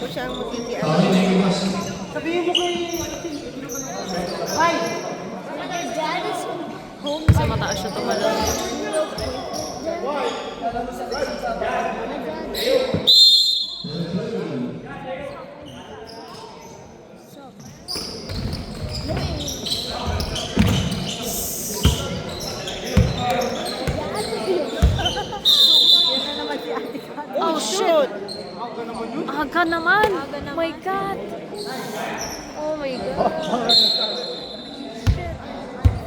ko siyang magiging Sabihin mo kay... Ay! Sa mataas siya tumalon. Oh shit! Aga naman! Oh my God! Oh my God!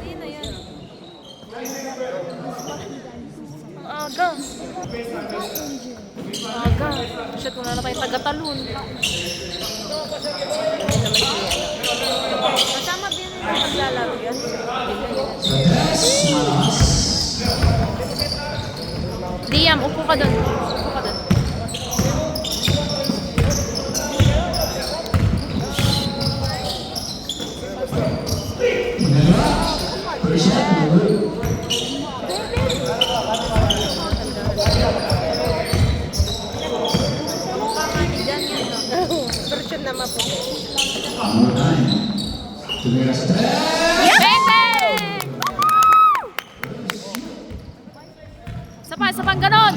Sino yan? Ang aga! Aga! Shit, wala na tayong taga-talon. Kasama din yung paglalaro yan. Diam, upo ka dun. Upo ka dun. Version na maputi. Sa pang ganon!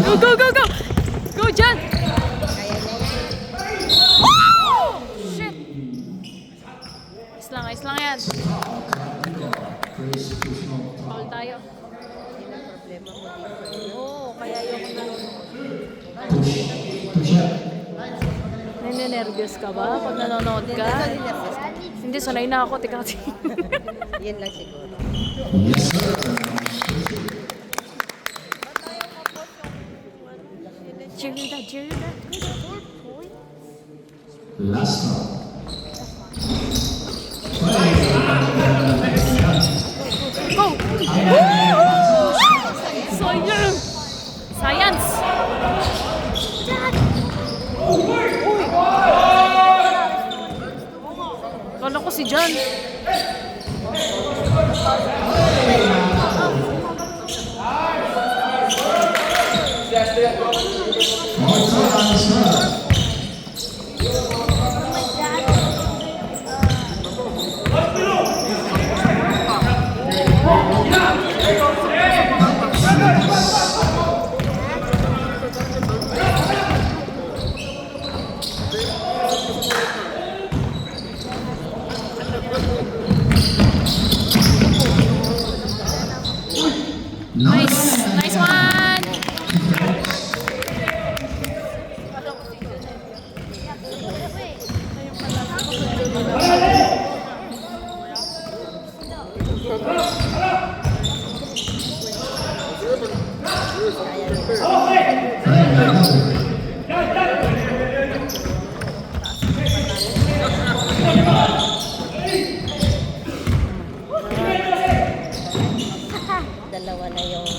Go, go, go, go! Go, Jan! Oh! Shit! Ayos lang yan. Foul tayo. Oo, kaya yung nene-nervous ka ba pag nanonood ka? Hindi, sanay na ako. Teka. Yan lang siguro. Cheerleader, cheerleader. Last round. Go! Science! Science! Kala ko si John. Nice! Nice one! Dalawa na yung...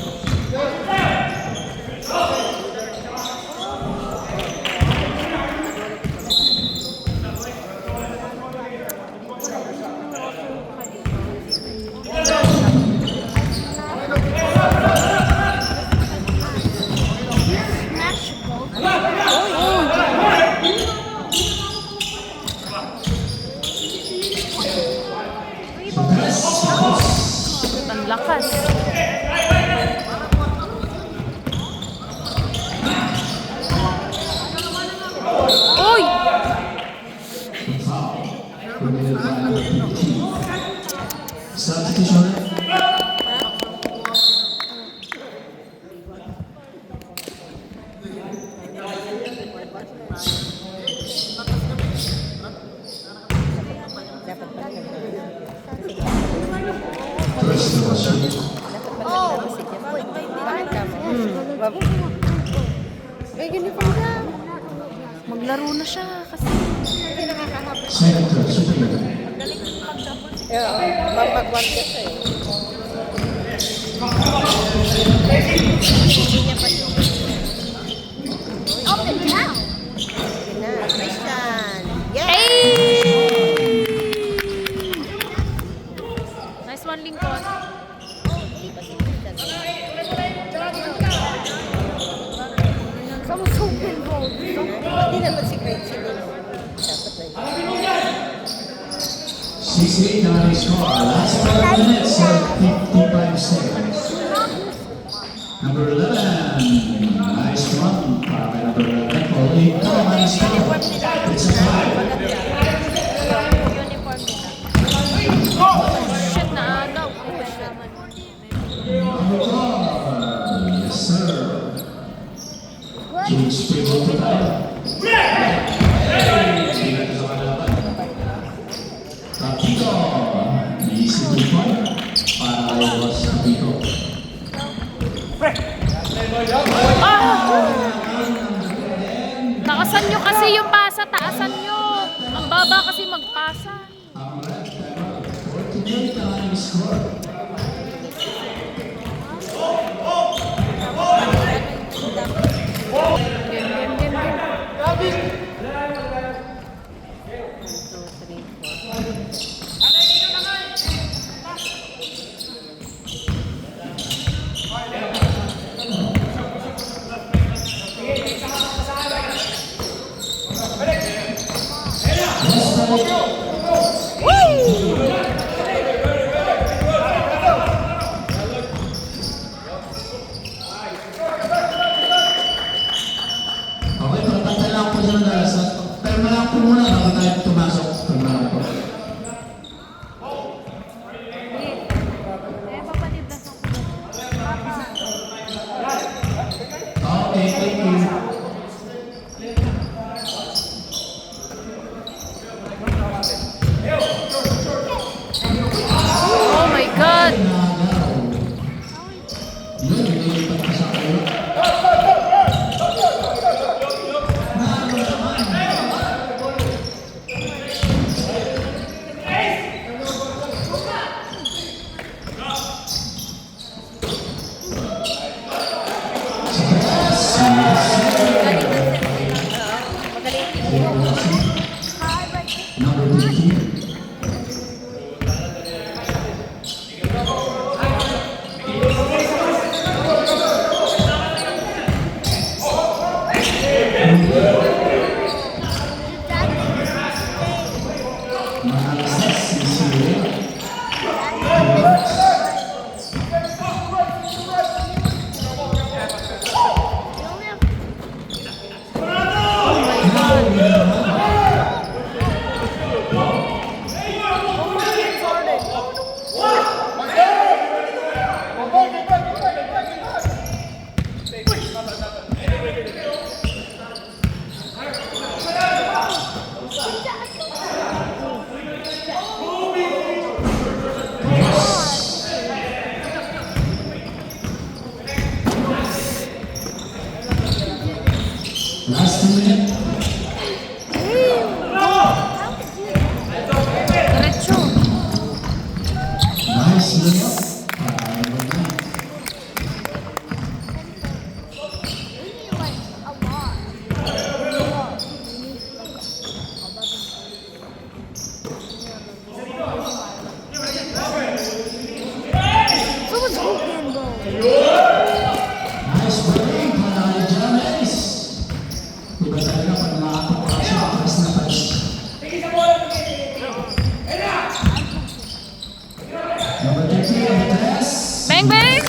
Ang lakas. Uy! Substitution. Dapat pala may uniform ka. Maglaro na siya kasi Hindi nakakahabol. Sector, superior. Mapagwan ka siya eh. Open now! Sige na, Christian. Yes! Hey! Nice one, Lincoln. Hindi pa si Christian. Some so involved. Hindi naman si Christian. Dapat na 68 na ang score. Last 5 minutes and 55 seconds. Number 11. Nice one. Para kay number 11. For 8 to nice score. It's a tie. Uniform nila. Shit, naagaw. Number 4. Yes, sir. Change table to tayo. Hindi natin sa kalaban. Tapito. Easy to point. Para kay Boss Tapito. Taasan nyo kasi yung pasa. Taasan nyo. Ang baba kasi magpasa. Ang red timer. 48 na ang score. Game, game, game, game. Okay, pagtatay lang po siya ng dalas. Pero lang po muna bago tayo pumasok. Pagmarap po. Eh, papalib na sa Okay, thank you. Oh my God. Nagaw. Yun, nilipat pa sa kayo. Number 15. Mahalasas si Siri. Last 2 minutes. Diretso. Nice layup. Para na. Someone's open ball. Nice break para kay James. Iba talaga pag nakakapag siya, pass na pass. Number 13, Andres. Bang, bang.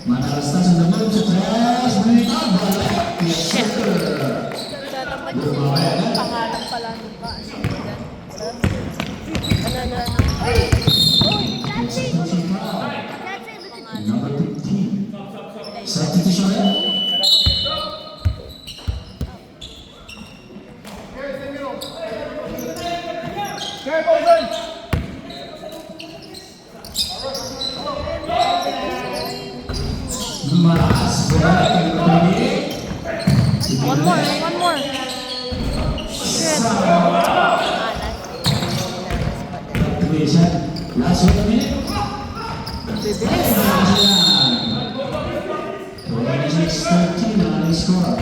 Manalastas ang naman sa tres. Baliktad, balik. Shit. Bumabaya na. Pangalan pala nung ba? Number 15. Substitution rin. Malakas. Bumalik ang kapatid. One more, one more. Shit. Tuwisan. Last 1 minute. Bibilis. 26-13 ang ating score.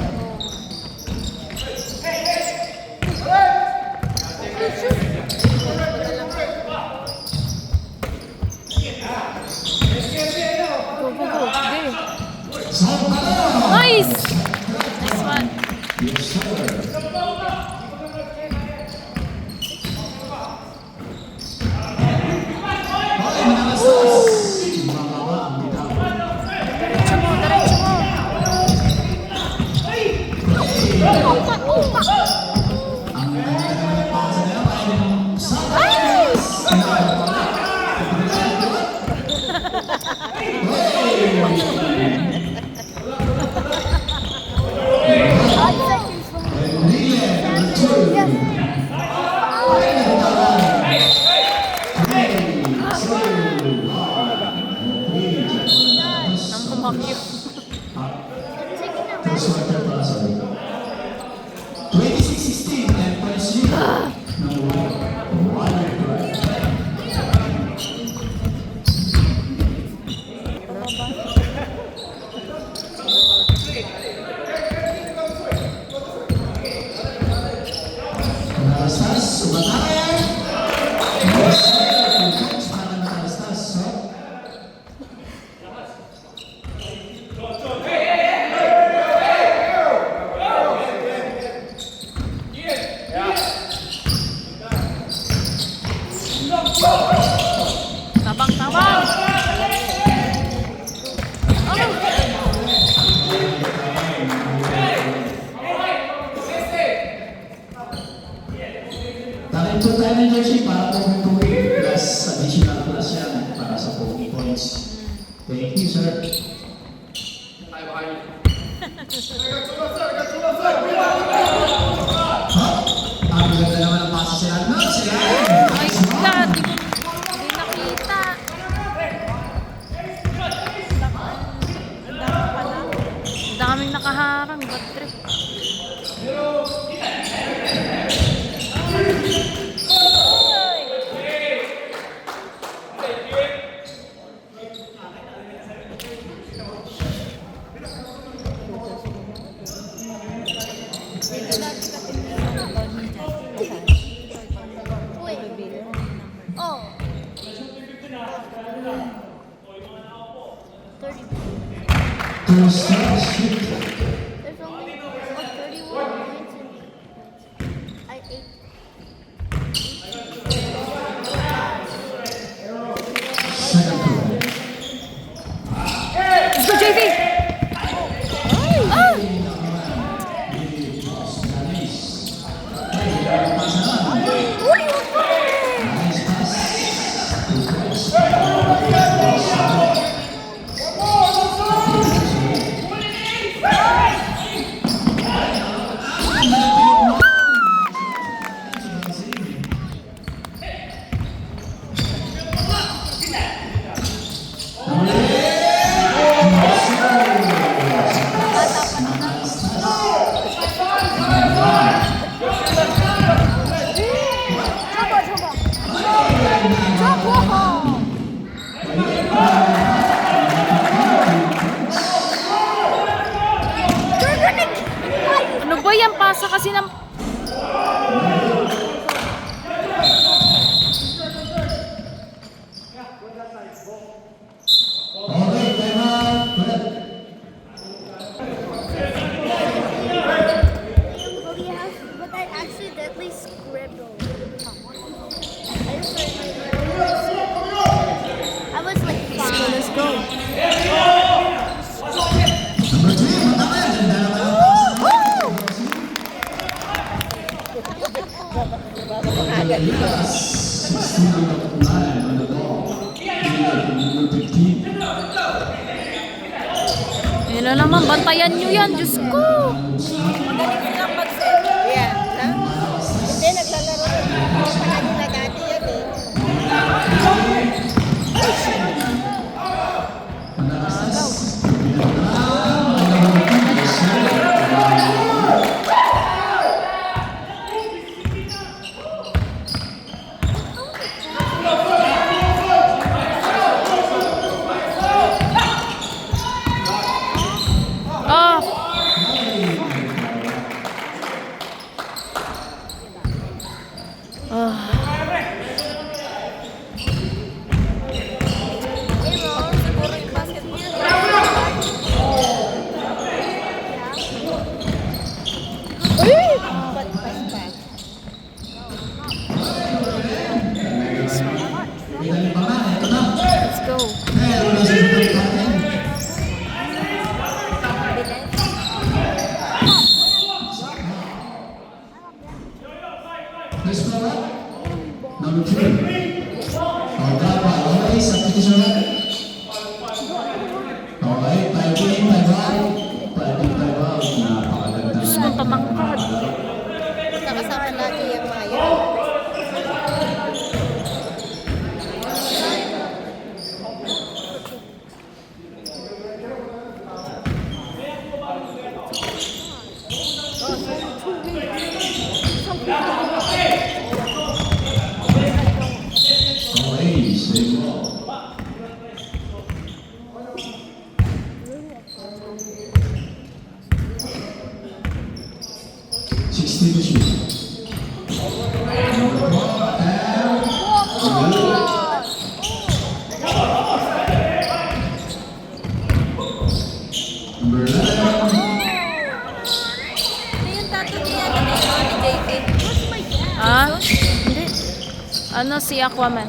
Nice! Nice one. Yes, sir. Okay, Manalastas. Mababa ang bitaw. Diretso mo, diretso mo. Ang ganda naman ng pasa nila ay yung Salas. Nang kumakyo. First quarter para sa 26-16 and PSG ng Water Drive. Manalastas, umatake! Yes, sir. Coach para Manalastas, so. Tabang, tabang! Takin po tayo ng jersey para po plus additional plus yan para sa points. Thank you, sir. Ang ganda naman ang pasa sila. No, sila. My God! Di nakita. Daming nakaharang. Bad trip. Wait. Oh. 30. Two stars, shoot. There's only 31 points in. I 8. Second quarter. Let's go, JV! Pasa naman. Nice pass. 2 points. Ano ba yan? Pasa kasi ng... Okay, time out. Well, But I accidentally scribbled. I was like, Let's go. number 3, matake. Ganda naman ang pasa. Elias, 16 on the ball. Number 15. Yun na naman, bantayan nyo yan. Diyos ko. Yeah. Ha? Hindi, naglalaro na. Palagi na dati yan eh. Ah! Ah. First ball up. Number 3. Okay, substitution. Okay, 5 in, 5 out. 5 in, 5 out. Napakaganda. Gusto kong tumangkad. Kasama lagi yung mga yun. Okay, same ball. Sixty to shoot. Number 4 and good. Number 11. Ano yung tattoo niya? Ano yun? Ni JP? What's my dad? Ah? Hindi. Ano si Aquaman?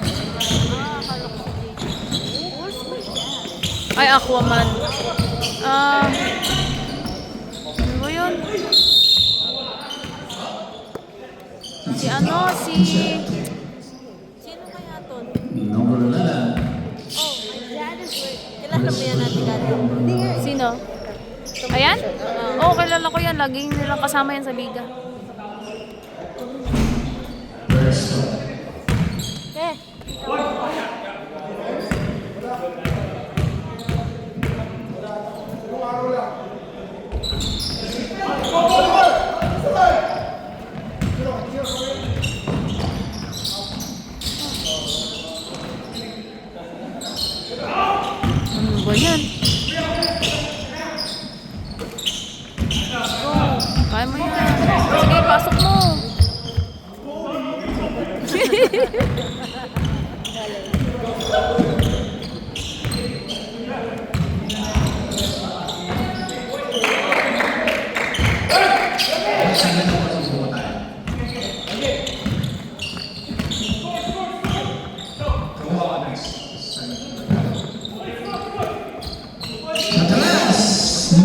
Ay, Aquaman. Ano ba yun? Si ano? Si... Sino kaya to? Number 11. Oh, my dad is like. Kilala mo yan natin dati? Sino? Ayan? Oo, kilala ko yan. Laging nilang kasama yan sa biga. First ball. Eh. Ano ba yan? Kaya mo yan. Sige, pasok mo.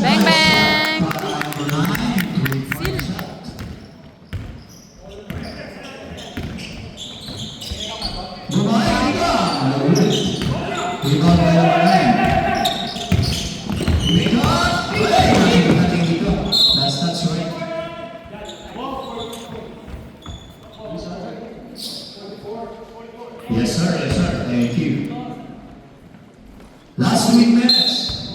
Bang, bang! Yes, sir. Yes, sir. Thank you. Last 2 minutes.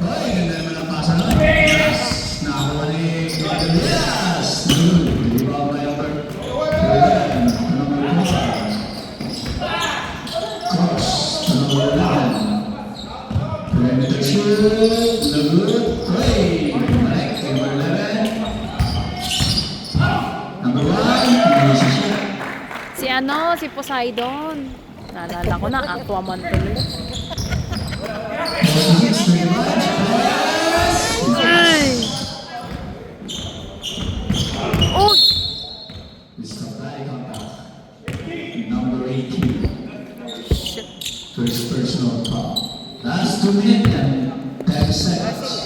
Ay, ganda naman ang pasa nun. Yes! Nakakuha ni Yes! Good. Rebound by number 11. Number 4. Cross to number 11. Perimeter shoot. Good. Great. Balik. Number 11. Number 1. Hindi siya siya. Si ano? Si Poseidon. Naalala ko na, Aquaman tuloy. Ay! Uy! Mr. Fly contact. Number 18. Shit. First personal foul. Last 2 minutes and 10 seconds.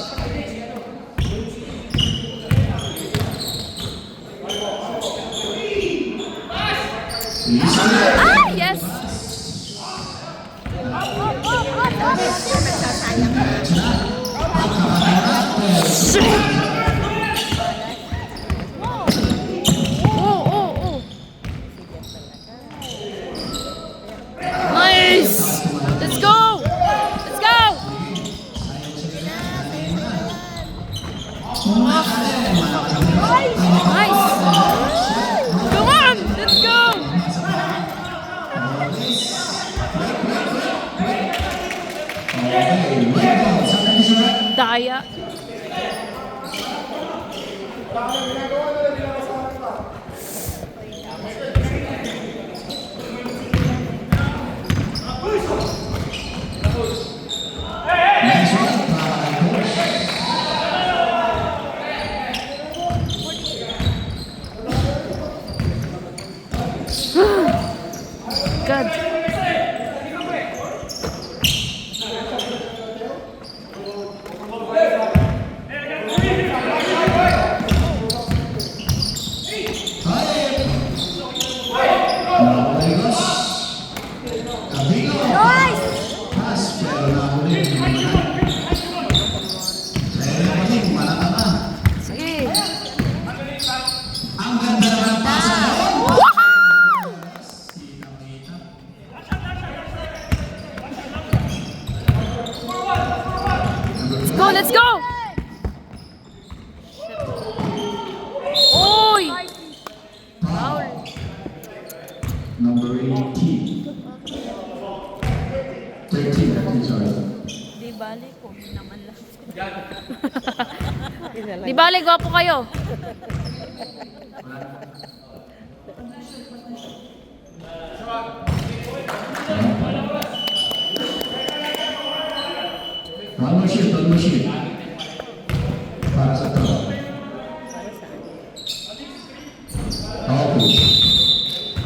Ah, yes! Oh. Nice! Let's go! Let's go! Nice! Come on! Let's go! Daya. Good. Ay, ganda naman ang pasa doon. Let's go! Oy! Foul. Number 18. 13, sorry. Di bali po, naman lang. Di bali, gwapo kayo. One more shoot. Para sa to. Okay.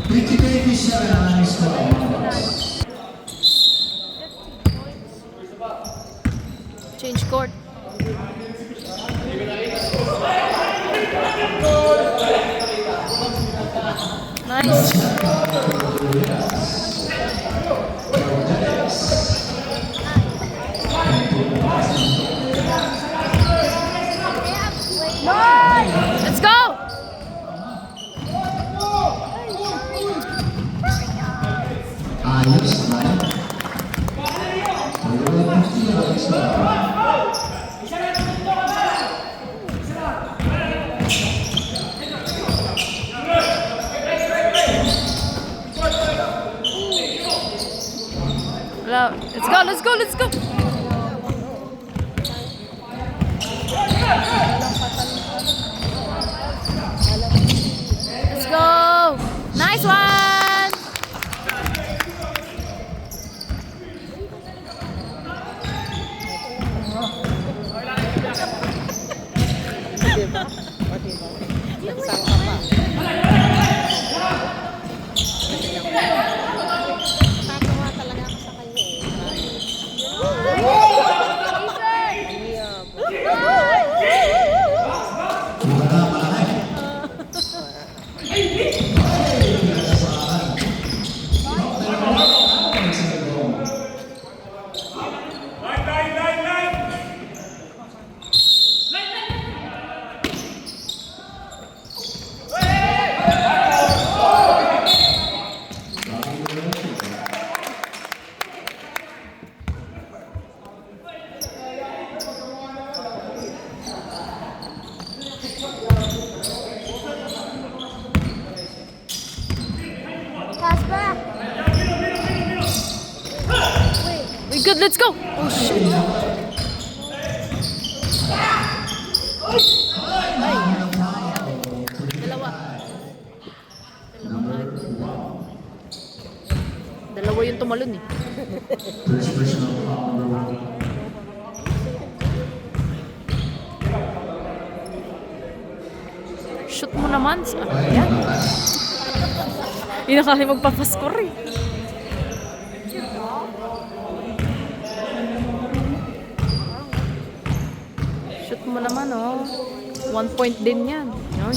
50-27 ang aming score, mga boss. Change court. Nice. Let's go! Ayos, right? Let's go! Let's go! Let's go! Nice one! Diba? O diba? Nagsang ka pa. Tatawa talaga ako sa kanya eh. Casper. We good, let's go! Oh shit! Dalawa yung tumalon eh. First personal foul, number 1. Shoot mo naman. Yan. Hindi na kaya magpapascore eh. Shoot mo naman oh. 1 point din yan. Yun.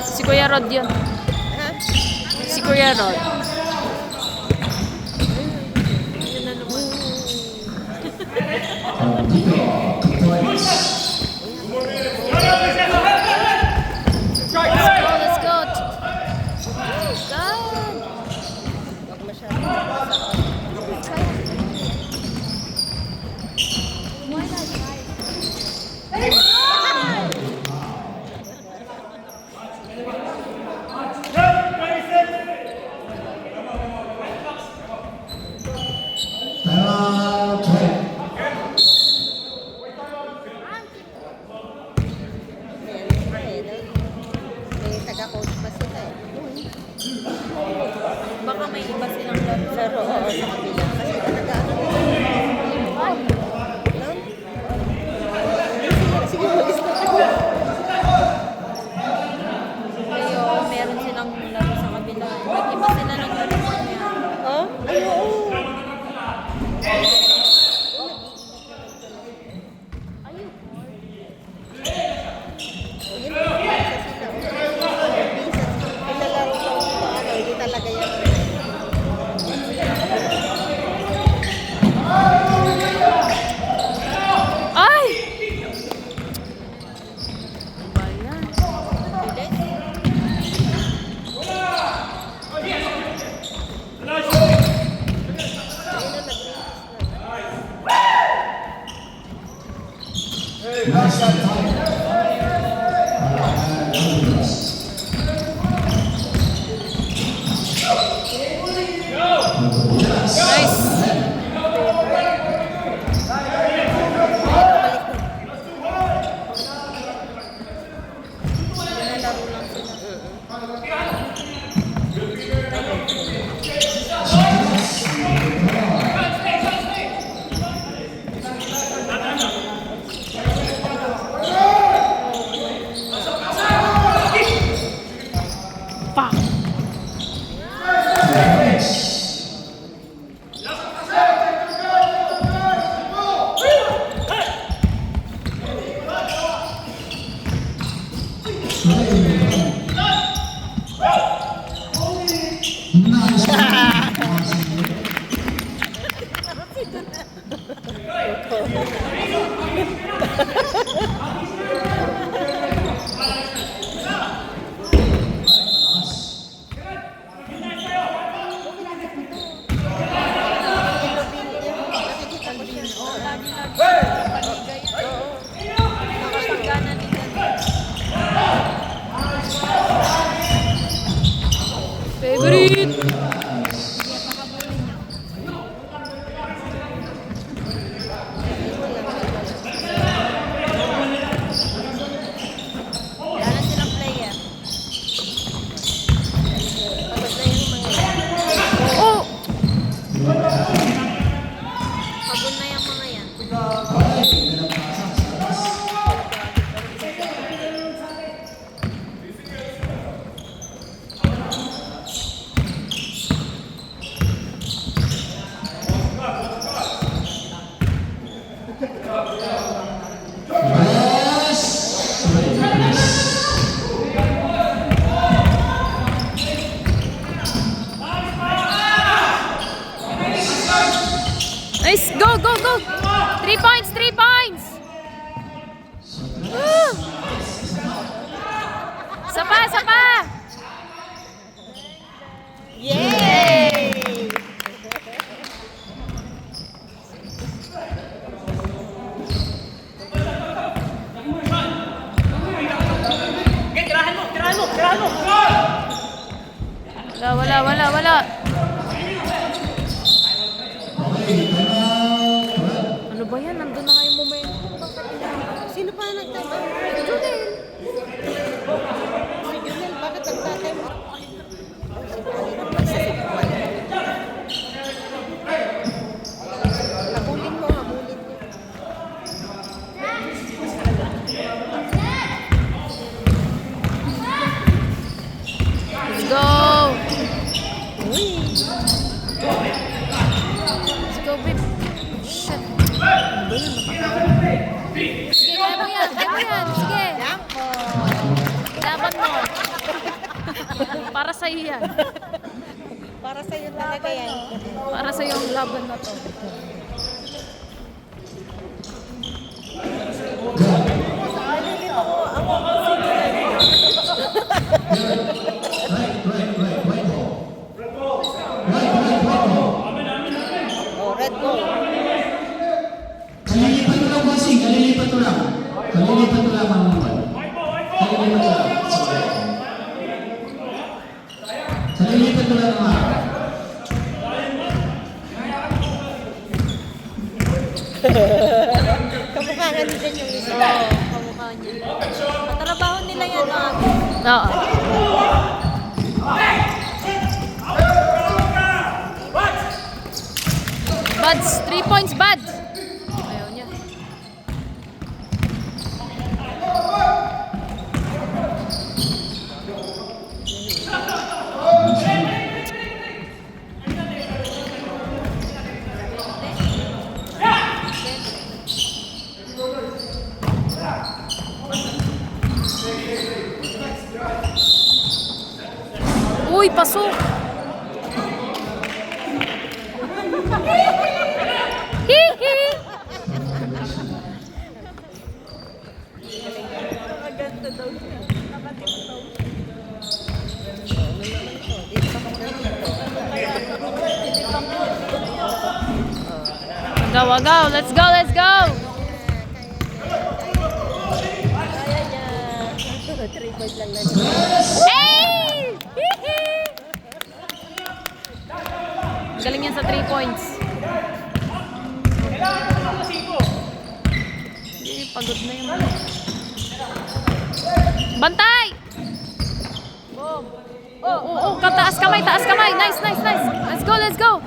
Si Kuya Rod yun. Si Kuya Rod. Dito, 2 points. Let's go. Huwag masyadong Nice one, five. Honduras. Honduras. Nice. Nalaro lang sila. Fuck. Nice one. Favorite. Wala na silang player. Pagod na yung mga yan. Oh! Pagod na yung mga yan. Nice! Go, go, go! 3 points, 3 points! Woo! Sapa, sapa! Yay! Wala. Ano ba yan? Nandun na nga yung momentum. Sino pa nagtama? Si Junel. Si Junel, bakit nagtatay mo? Habulin mo, habulin mo. Let's go! Let's go, babe. Shit. Sige, kaya mo yan. Sige. Laban mo. Para sa'yo yan. Para sa'yo talaga yan. Para sa'yo ang laban na to. Oh, red ball. Kalilipat ko lang, bossing. Kalilipat ko lang. Kalilipat ko lang ang naman. Kalilipat ko lang. Kalilipat ko lang naman. Kamukha nga din yung isa. Oo, kamukha niya. Katrabaho nila yan, mga. Oo. Buds, 3 points, Buds. Ayaw niya. Uy, pasok! Hihi! Maganda daw siya. Go, go! Let's go! Let's go! Kaya 3 points lang na. Hey! Hihi! Galing yan sa 3 points. Hindi, pagod na yun. Bantay! Oh, taas kamay, taas kamay. Nice. Let's go.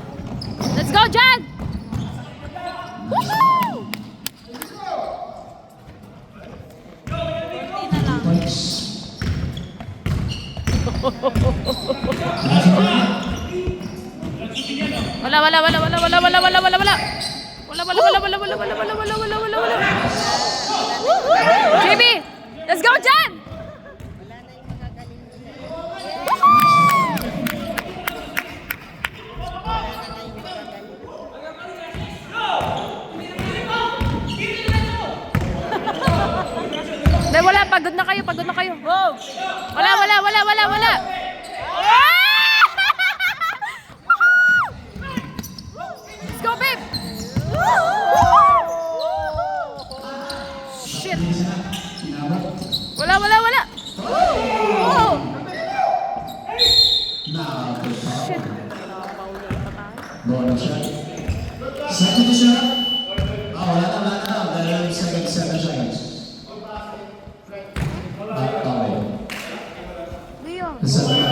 Let's go, Jan! Woohoo! Points. Wala. JB, let's go, Jan! Wala na yung magagaling nila. Hindi, wala. Pagod na kayo. Wala. Let's go, babe! Shit! Wala! Now, Shit! bonus shot. Second shot. Wala na. Dahil second 7 seconds. Okay. Isa na.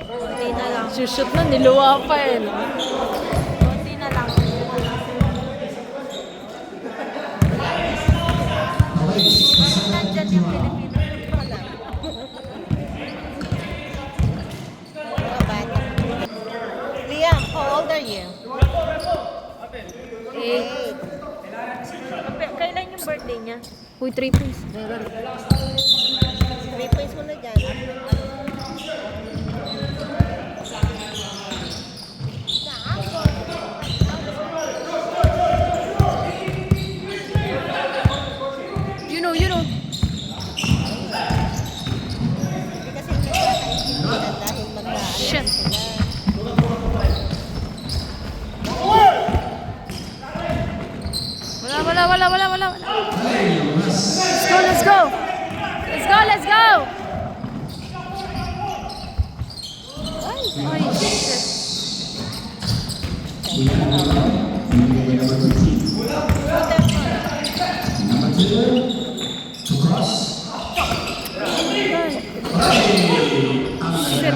Konti na lang. Shoot na, niluwa pa eh. No? Konti na lang. Okay, 67. Nandyan yung Pilipino. Wala. Mga bata. Liam, how old are you? 8. Kailan yung birthday niya? Uy, 3 points. 3 points mo na dyan. You know. Hindi kasi nagkakaintindihan dahil mag-aano Shit. sila. Wala. Let's go. Ay, shit. Number 2. To cross. Shit.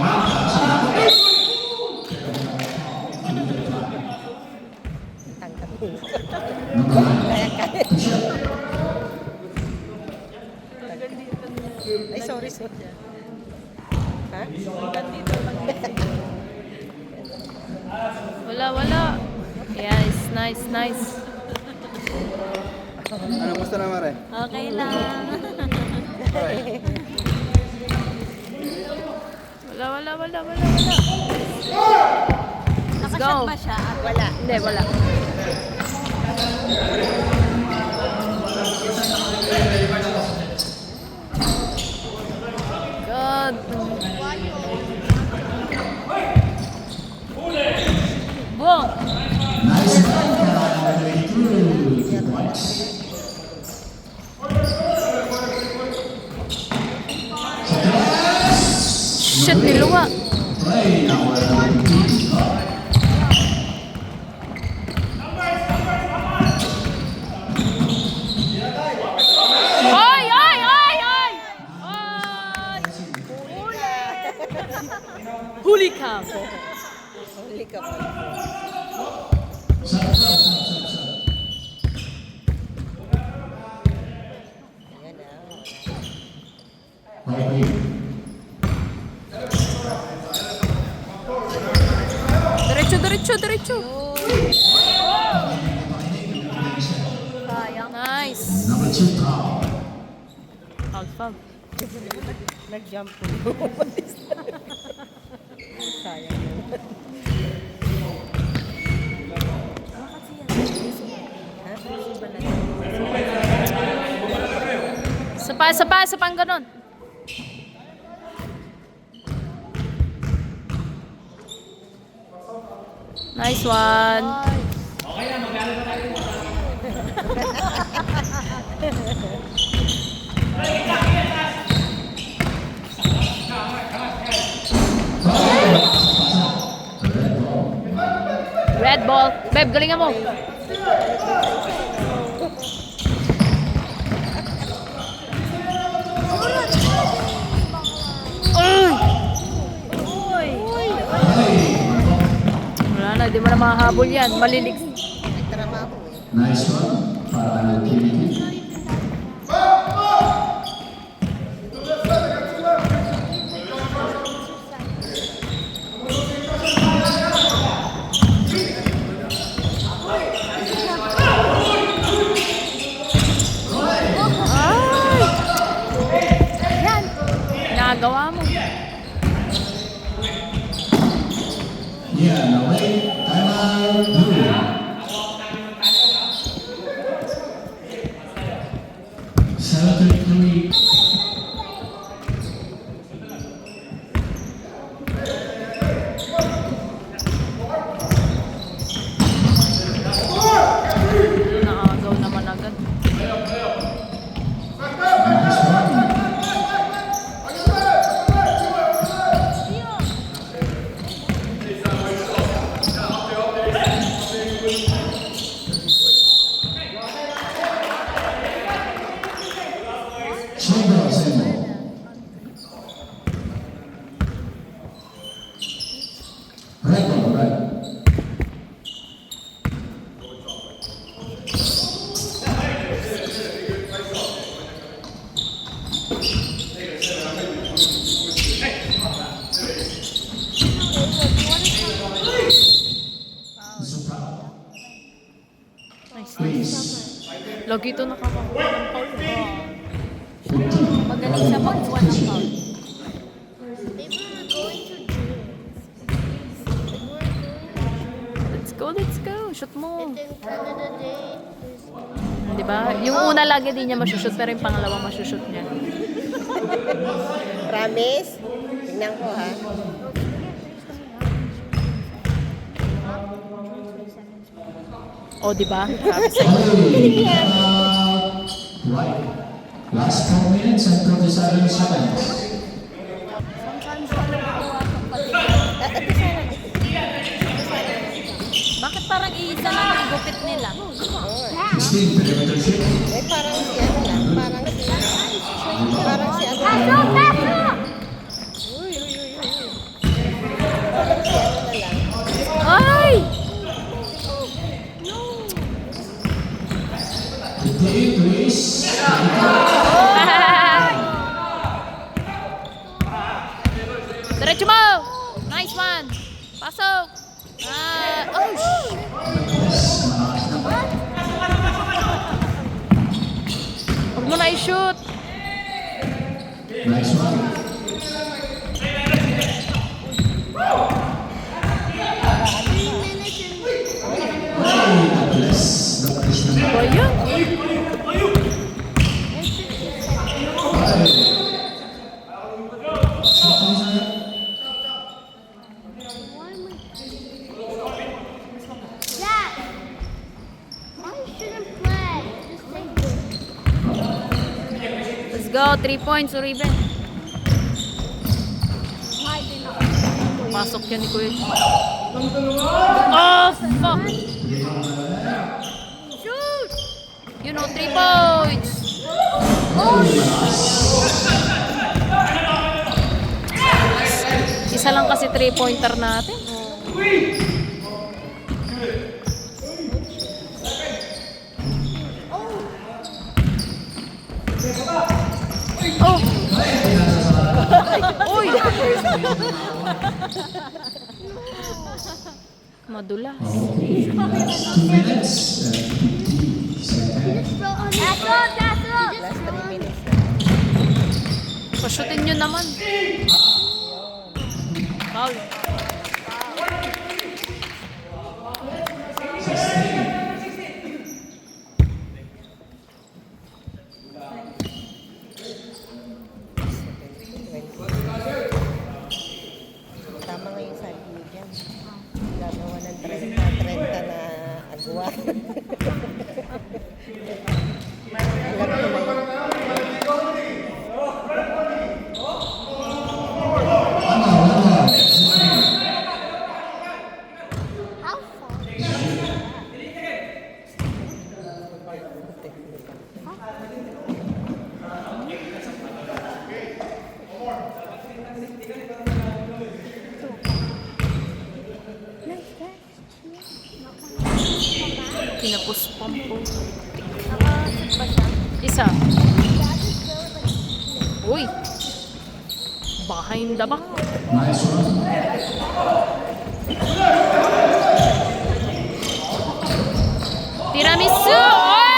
Number 9. Ay, sorry. Ha? Wala. Yes, nice. Ano, musta na, Mare? Okay lang. Wala. Nakashot ba siya? Wala. Hindi, wala. God. Boom. Nice one. Halfway through. 2 points. Shit, niluwa. Play number 15. Ay! Huli ka. Huli ka pa. Sub. Ayan na. Okay. Diretso. Sayang. Nice. Number 2 foul. Alpha. Nag-jump po. Sayang. Isa pa ang ganun. Nice one. Red ball. Beb, galingan mo. Uy! Wala na, di mo na mahahabol yan. Malilig. Nagtrabaho eh. Nice one. Para ng Kimiki. Yan. Nagawa mo. Yeah, away. Timeout. Blue. 7:33. Nakagaw naman agad. Nice one. Shoulder single. Red ball, red. Super. Nice. Please. Lagi ito nakakakuha ng foul. 15. Magaling siya pagkuha ng foul. They were going to jail. Let's go, let's go. Shoot mo. And then Canada Day. Di ba? Yung una lagi di niya masushoot, pero yung pangalawa masushoot niya. Promise? Tingnan ko ha. O, di ba? Sabi sa'yo. Hey, right. Last 4 minutes and 27 seconds. Bakit parang iisa lang ang gupit nila? 16 perimeter shoot. Eh, parang si ano lang. Parang si ano lang. Uy, uy, uy, uy. Parang si ano na lang. Ay! 58 please. Diretso mo! Nice one! Pasok! Oh, shit! Huwag mo na i-shoot! Nice one. Hey, Douglas. Douglas naman. Ba yun? Dad, why shouldn't play? Just take it. Let's go! 3 points, Uribe. Pasok yan ni Kuya. Oh, fuck! Shoot! You know, 3 points! Isa lang kasi 3-pointer natin. Oh! Uy! Madula. Okay, last 2 minutes and 50 seconds. That's all, that's all. Last 3 minutes. Pasutin nyo naman. Foul. Tama nga yung sabi mo dyan. Gagawa ng 30 na agwa. Alam ko na yun. Pinapuspam po. Nakasip ba siya? Isa. Uy. Behind the back. Nice run. Tiramisu! Oh!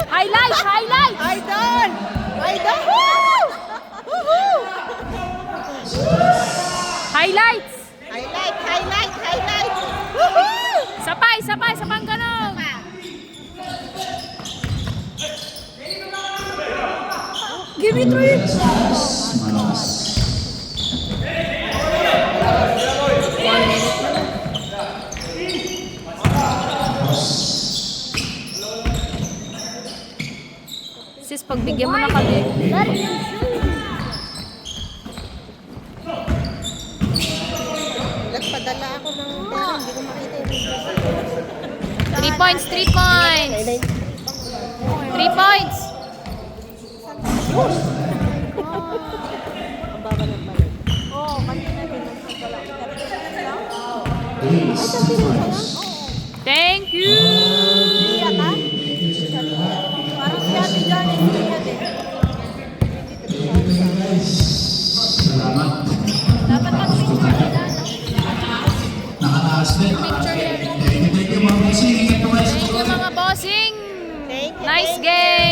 Highlight! Highlight! Idol! Idol! Woo! Woohoo! Highlights! Highlight! Highlight! Highlight! Woohoo! Sapay! Sapay! Sapang ganun! Give me 3! Malakas. Sis, pagbigyan mo na kami. Nagpadala ako ng pera, hindi ko makita yung result. 3 points! 3 points! 3 points! Ang baba ng balik. Oo, kanina din nagpadala. Ace to fives. Thank you! Parang si Ate Janet, hindi yan eh. Salamat. Dapat mag-picture nila, no? Nakataas din. Thank you, mga bossing. Ingat po kayo sa Thank you mga bossing! Thank you. Nice thank you. game!